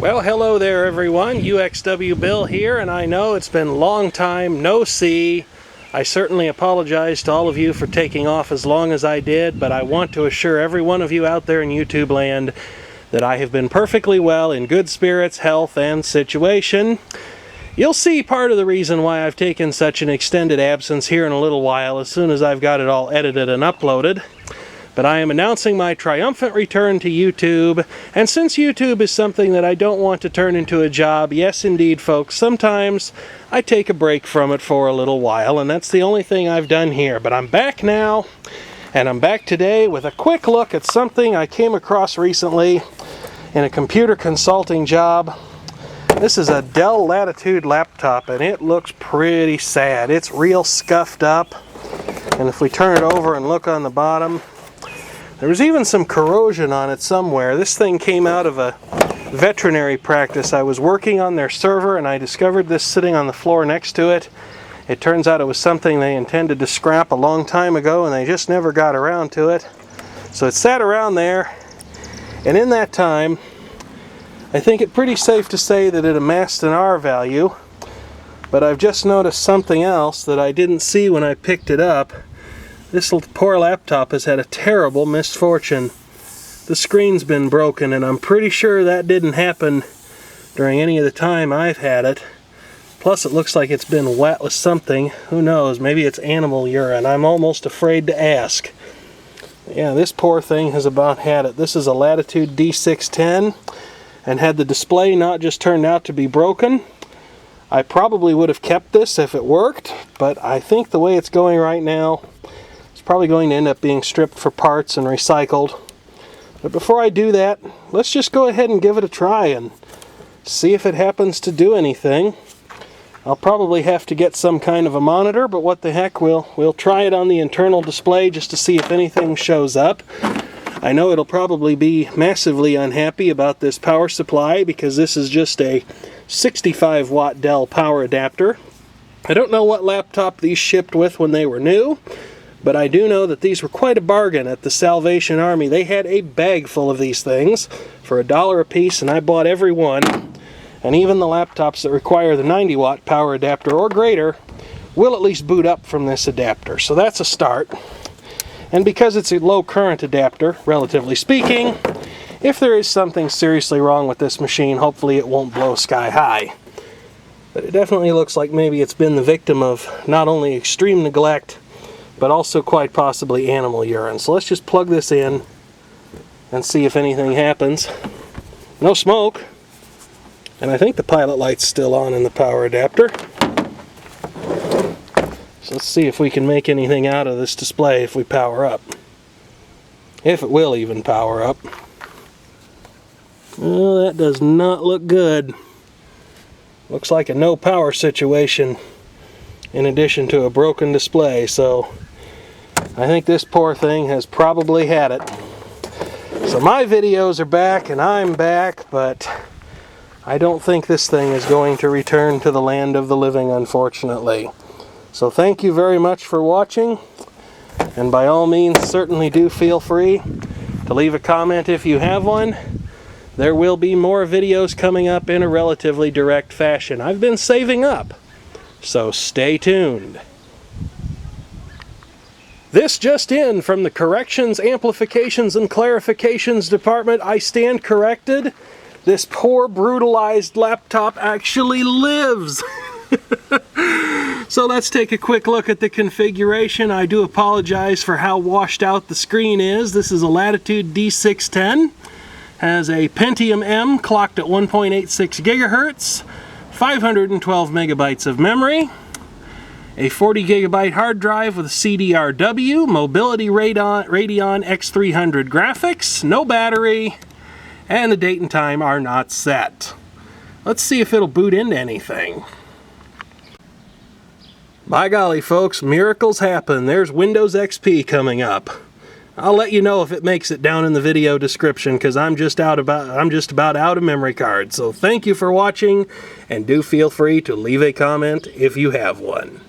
Well, hello there everyone, uxwbill here, and I know it's been a long time no see. I certainly apologize to all of you for taking off as long as I did, but I want to assure every one of you out there in YouTube land that I have been perfectly well, in good spirits, health, and situation. You'll see part of the reason why I've taken such an extended absence here in a little while as soon as I've got it all edited and uploaded. But I am announcing my triumphant return to YouTube, and since YouTube is something that I don't want to turn into a job, yes indeed folks, sometimes I take a break from it for a little while, and that's the only thing I've done here. But I'm back now, and I'm back today with a quick look at something I came across recently in a computer consulting job. This is a Dell Latitude laptop, and it looks pretty sad. It's real scuffed up, and if we turn it over and look on the bottom, there was even some corrosion on it somewhere. This thing came out of a veterinary practice. I was working on their server and I discovered this sitting on the floor next to it. It turns out it was something they intended to scrap a long time ago and they just never got around to it. So it sat around there, and in that time I think it pretty safe to say that it amassed an R value. But I've just noticed something else that I didn't see when I picked it up. This poor laptop has had a terrible misfortune. The screen's been broken, and I'm pretty sure that didn't happen during any of the time I've had it. Plus it looks like it's been wet with something. Who knows, maybe it's animal urine. I'm almost afraid to ask. Yeah, this poor thing has about had it. This is a Latitude D610, and had the display not just turned out to be broken, I probably would have kept this if it worked, but I think the way it's going right now, probably going to end up being stripped for parts and recycled. But before I do that, let's just go ahead and give it a try and see if it happens to do anything. I'll probably have to get some kind of a monitor, but what the heck, we'll try it on the internal display just to see if anything shows up. I know it'll probably be massively unhappy about this power supply because this is just a 65 watt Dell power adapter. I don't know what laptop these shipped with when they were new, but I do know that these were quite a bargain at the Salvation Army. They had a bag full of these things for $1 a piece, and I bought every one. And even the laptops that require the 90 watt power adapter or greater will at least boot up from this adapter. So that's a start. And because it's a low current adapter, relatively speaking, if there is something seriously wrong with this machine, hopefully it won't blow sky high. But it definitely looks like maybe it's been the victim of not only extreme neglect, but also quite possibly animal urine. So let's just plug this in and see if anything happens. No smoke, and I think the pilot light's still on in the power adapter. So let's see if we can make anything out of this display if we power up. If it will even power up. Well, that does not look good. Looks like a no power situation in addition to a broken display, so I think this poor thing has probably had it. So my videos are back and I'm back, but I don't think this thing is going to return to the land of the living, unfortunately. So thank you very much for watching, and by all means certainly do feel free to leave a comment if you have one. There will be more videos coming up in a relatively direct fashion. I've been saving up, so stay tuned. This just in from the Corrections, Amplifications, and Clarifications Department. I stand corrected. This poor brutalized laptop actually lives. So let's take a quick look at the configuration. I do apologize for how washed out the screen is. This is a Latitude D610. Has a Pentium M clocked at 1.86 gigahertz, 512 megabytes of memory, a 40 gigabyte hard drive with a CDRW, Mobility Radeon X300 graphics, no battery, and the date and time are not set. Let's see if it'll boot into anything. By golly folks, miracles happen. There's Windows XP coming up. I'll let you know if it makes it down in the video description, because I'm just about out of memory cards. So thank you for watching, and do feel free to leave a comment if you have one.